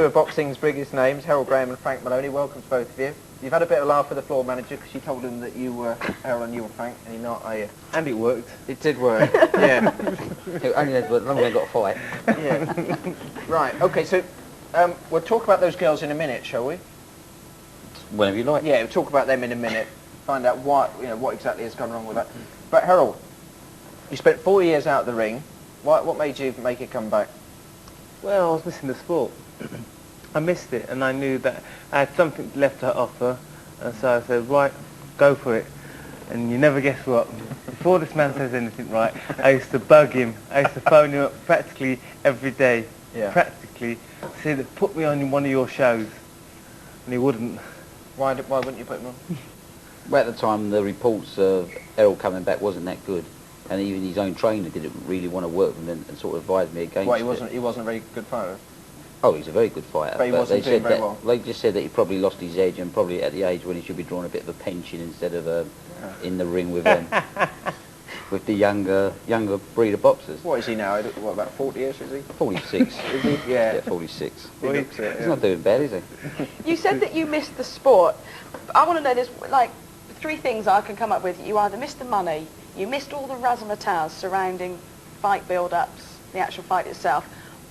Two of boxing's biggest names, Herol Graham and Frank Maloney. Welcome to both of you. You've had a bit of a laugh with the floor manager because you told him that you were Herol and you were Frank, and you're not, are you? And it worked. It did work, yeah. It only as long as I got a fight. Yeah. Right, okay, so we'll talk about those girls in a minute, shall we? Whenever you like. Yeah, we'll talk about them in a minute. Find out what exactly has gone wrong with that. But Herol, you spent 4 years out of the ring. What made you make it come back? Well, I was missing the sport. I missed it, and I knew that I had something left to offer, and so I said, right, go for it. And you never guess what. Before this man says anything right, I used to bug him. I used to phone him up practically every day. Yeah. Practically. Say that put me on one of your shows. And he wouldn't. Why wouldn't you put him on? Well, at the time, the reports of Herol coming back wasn't that good. And even his own trainer didn't really want to work with him and sort of advised me against it. He wasn't a very good fighter? Oh, he's a very good fighter. But he wasn't doing very well. They just said that he probably lost his edge and probably at the age when he should be drawing a bit of a pension instead of in the ring with with the younger breed of boxers. What is he now? What, about 40 years, is he? 46. Is he? Yeah. Yeah, 46. He looks it, He's not doing bad, is he? You said that you missed the sport. I want to know, there's like 3 things I can come up with. You either missed the money, you missed all the razzmatazz surrounding fight build-ups, the actual fight itself,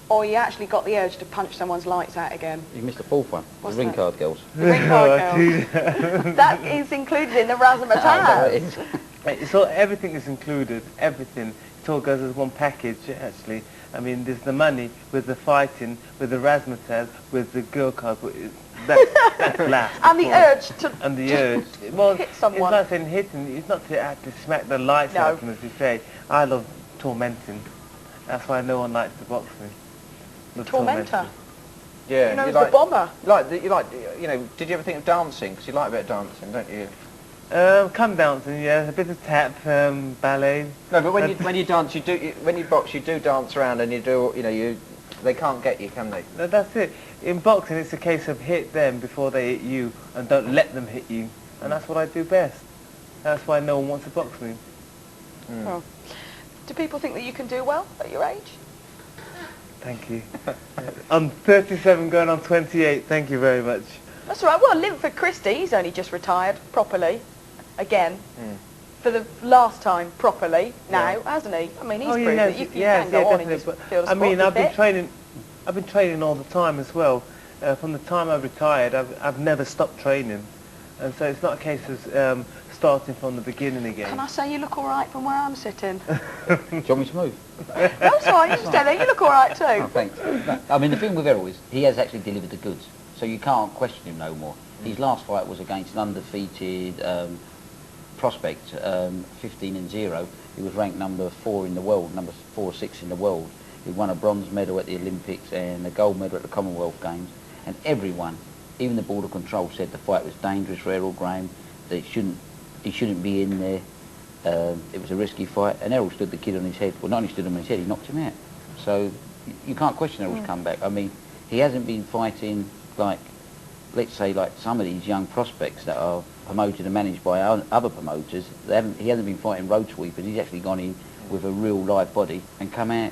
or you actually got the urge to punch someone's lights out again. You missed the 4th one. What's the ring that? card girls. The ring card girls. That is included in the razzmatazz. It's all, everything is included, everything. It all goes as one package, actually. I mean, there's the money, with the fighting, with the razzmatazz, with the girl card, but that's last. And the urge to And the urge. Well, hit someone. It's not saying hitting, it's not to actually smack the lights out of them, as you say. I love tormenting. That's why no one likes to box me. The tormentor. Yeah. You know, the bomber. You know, did you ever think of dancing? Because you like a bit of dancing, don't you? Come dancing, yeah, a bit of tap, ballet. No, but when you dance, when you box, you do dance around, and you do, they can't get you, can they? No, that's it. In boxing, it's a case of hit them before they hit you, and don't let them hit you. And that's what I do best. That's why no one wants to box me. Mm. Oh. Do people think that you can do well at your age? Thank you. I'm 37 going on 28. Thank you very much. That's all right. Well, Linford Christie, he's only just retired properly, again, for the last time properly now, hasn't he? I mean, he's proved that you can go on in this field of sport. I mean, I've been training all the time as well. From the time I retired, I've never stopped training, and so it's not a case of starting from the beginning again. Can I say you look all right from where I'm sitting? Do you want me to move? No, it's all right. You stay there. You look all right too. Oh, thanks. No, I mean, the thing with Herol is he has actually delivered the goods, so you can't question him no more. His last fight was against an undefeated prospect, 15-0. He was ranked number 4 in the world, number 4 or 6 in the world. He won a bronze medal at the Olympics and a gold medal at the Commonwealth Games. And everyone, even the Border Control, said the fight was dangerous for Herol Graham, that he shouldn't be in there. It was a risky fight, and Herol stood the kid on his head. Well, not only stood him on his head, he knocked him out. So you can't question Herol's comeback. I mean, he hasn't been fighting like, let's say, like some of these young prospects that are promoted and managed by other promoters. He hasn't been fighting road sweepers. He's actually gone in with a real live body and come out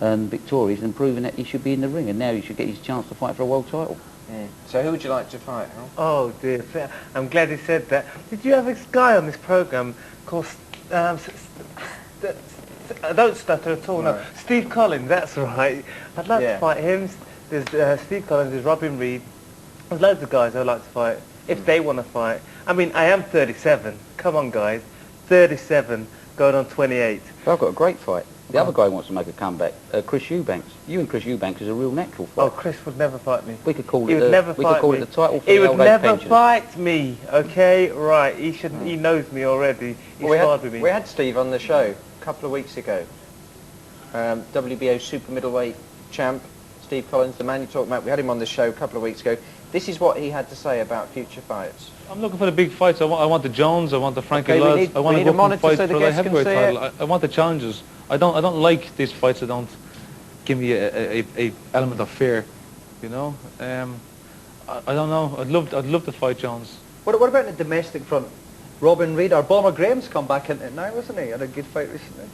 victorious and proven that he should be in the ring, and now he should get his chance to fight for a world title. So who would you like to fight, Herol? Oh dear, I'm glad he said that. Did you have this guy on this programme called, I don't stutter at all, no. Steve Collins, that's right. I'd like to fight him. There's Steve Collins, there's Robin Reed. There's loads of guys I'd like to fight, if they want to fight. I mean, I am 37. Come on, guys. 37, going on 28. But I've got a great fight. The other guy wants to make a comeback, Chris Eubanks. You and Chris Eubanks is a real natural fight. Oh, Chris would never fight me. We could call he it. Would never we fight could call me. it the title for he the would old age never pensioners. fight me. Okay, right. He should. He knows me already. He's hard with me. We had Steve on the show a couple of weeks ago. WBO super middleweight champ, Steve Collins, the man you're talking about. We had him on the show a couple of weeks ago. This is what he had to say about future fights. I'm looking for the big fights. I want the Jones. I want the Frankie Lads. I want to go and fight for the heavyweight title. I want the challenges. I don't like these fights that don't give me a element of fear. You know. I don't know. I'd love to fight Jones. What about the domestic front? Robin Reed or Bomber Graham's come back into it now, wasn't he? Had a good fight recently.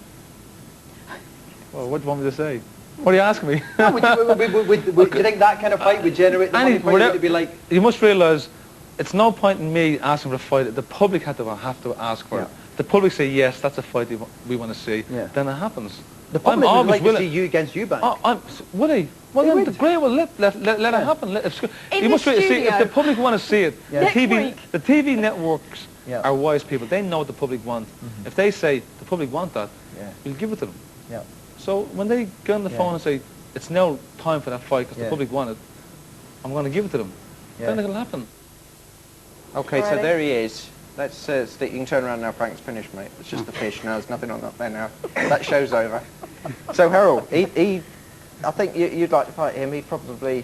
Well, what do you want me to say? What are you asking me? No, do you think that kind of fight would generate the money for you? Would it be like... You must realise, it's no point in me asking for a fight. The public have to ask for it. The public say, yes, that's a fight we want to see. Yeah. Then it happens. The public would like to see you against Eubank. Would they? Well, then great. Well, let it happen. You must really see, if the public want to see it, the TV networks are wise people. They know what the public want. If they say the public want that, we'll give it to them. Yeah. So when they get on the phone and say, it's now time for that fight because the public want it, I'm going to give it to them. Then it'll happen. Okay, so there he is. Let's stick. You can turn around now. Frank's finished, mate. It's just the fish now. There's nothing on up there now. That show's over. So Herol, I think you'd like to fight him. He probably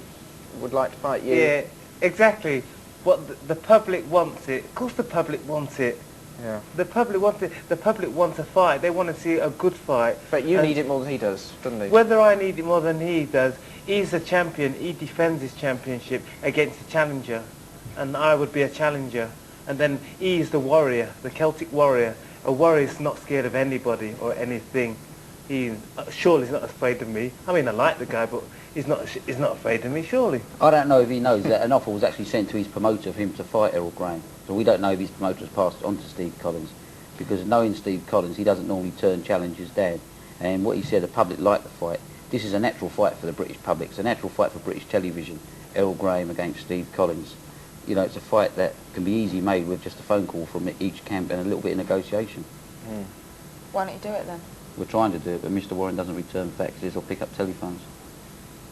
would like to fight you. Yeah, exactly. What the public wants it. Of course, the public wants it. Yeah. The public wants it. The public wants a fight. They want to see a good fight. But you need it more than he does, doesn't he? Whether I need it more than he does, he's a champion. He defends his championship against a challenger, and I would be a challenger. And then he's the warrior, the Celtic warrior. A warrior's not scared of anybody or anything. Surely he's not afraid of me. I mean, I like the guy, but he's not afraid of me, surely. I don't know if he knows that an offer was actually sent to his promoter for him to fight Herol Graham. So we don't know if his promoter has passed it on to Steve Collins. Because knowing Steve Collins, he doesn't normally turn challengers down. And what he said, the public liked the fight. This is a natural fight for the British public. It's a natural fight for British television. Herol Graham against Steve Collins. You know, it's a fight that can be easily made with just a phone call from each camp and a little bit of negotiation. Why don't you do it then? We're trying to do it, but Mr. Warren doesn't return faxes or pick up telephones.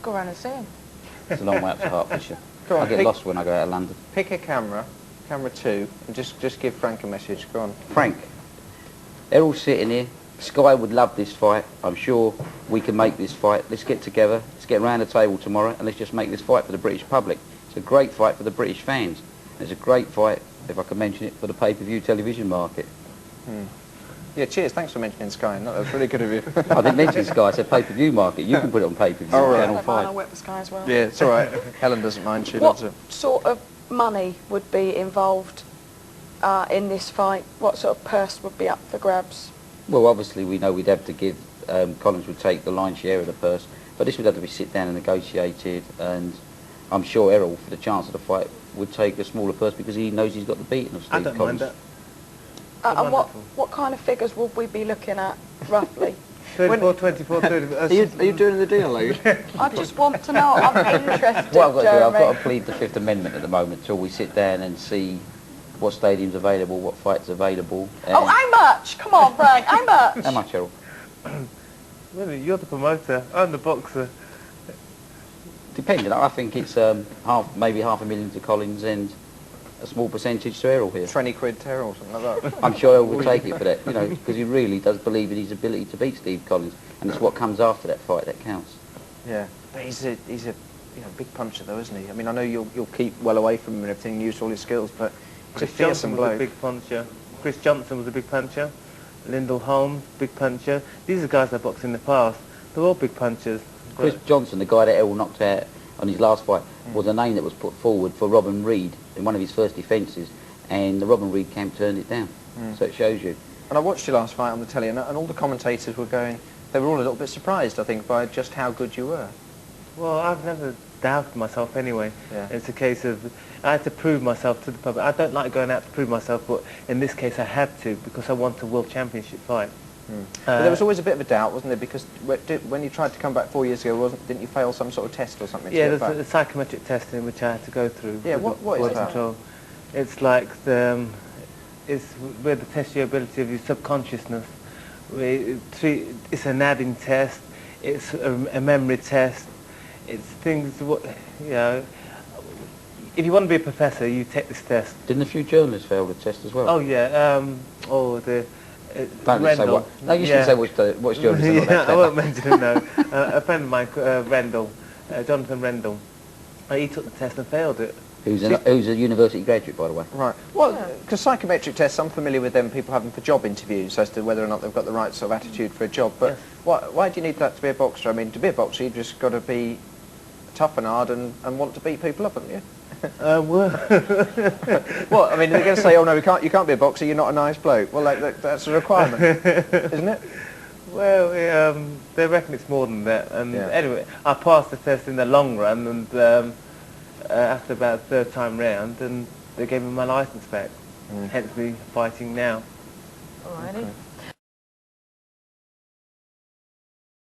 Go around and see him. It's a long way up to Hertfordshire. Go on, I get lost when I go out of London. Pick a camera 2, and just give Frank a message. Go on. Frank, Herol's sitting here. Sky would love this fight. I'm sure we can make this fight. Let's get together. Let's get around the table tomorrow and let's just make this fight for the British public. It's a great fight for the British fans. It's a great fight, if I can mention it, for the pay-per-view television market. Yeah, cheers. Thanks for mentioning Sky. No, that was really good of you. I didn't mention Sky. I said pay-per-view market. You can put it on pay-per-view. Oh, right. Channel 5. I'll whip the Sky as well. Yeah, it's all right. Helen doesn't mind. She loves it. What sort of money would be involved in this fight? What sort of purse would be up for grabs? Well, obviously, we know we'd have to give... Collins would take the lion's share of the purse. But this would have to be sit down and negotiated. And I'm sure Herol, for the chance of the fight, would take a smaller purse because he knows he's got the beating of Steve Collins. I don't mind that. And what kind of figures would we be looking at, roughly? 24, 30. Are you doing the deal, are you? I just want to know. I'm interested, What I've got to do, I've Jeremy. got to plead the Fifth Amendment at the moment till we sit down and see what stadium's available, what fights available. Oh, how much? Come on, Frank, how much? How much, Herol? Really, you're the promoter. I'm the boxer. Depending, I think it's maybe $500,000 to Collins and a small percentage to Herol here. 20 quid to Herol, something like that. I'm sure Herol would take it for that, you know, because he really does believe in his ability to beat Steve Collins, and it's what comes after that fight that counts. Yeah, but he's a big puncher though, isn't he? I mean, I know you'll keep well away from him and everything, use all his skills, but it's a fearsome bloke. Was a big puncher. Chris Johnson was a big puncher. Lyndall Holmes, big puncher. These are guys I boxed in the past. They're all big punchers. Chris Johnson, the guy that Herol knocked out on his last fight, was a name that was put forward for Robin Reid in one of his first defences, and the Robin Reid camp turned it down. So it shows you. And I watched your last fight on the telly, and all the commentators were going, they were all a little bit surprised, I think, by just how good you were. Well, I've never doubted myself anyway. Yeah. It's a case of, I had to prove myself to the public. I don't like going out to prove myself, but in this case I had to, because I want a world championship fight. But there was always a bit of a doubt, wasn't there? Because when you tried to come back 4 years ago, didn't you fail some sort of test or something? Yeah, there's a psychometric testing which I had to go through. Yeah, what is that? Control. It's like it's where they test your ability of your subconsciousness. It's an adding test. It's a memory test. It's things. You know, if you want to be a professor, you take this test. Didn't a few journalists fail the test as well? Oh yeah. Say what? No, you shouldn't say what's journalism. Yeah, I won't mention him now. A friend of mine, Rendell, Jonathan Rendell, he took the test and failed it. Who's a university graduate, by the way. Right. Well, because psychometric tests, I'm familiar with them, people have them for job interviews as to whether or not they've got the right sort of attitude for a job. But why do you need that to be a boxer? I mean, to be a boxer, you've just got to be tough and hard and want to beat people up, haven't you? Well, I mean, they're going to say, oh no, you can't be a boxer, you're not a nice bloke. Well, that's a requirement, isn't it? Well, they reckon it's more than that. And Yeah. anyway, I passed the test in the long run, and after about the third time round, and they gave me my licence back. Hence me fighting now.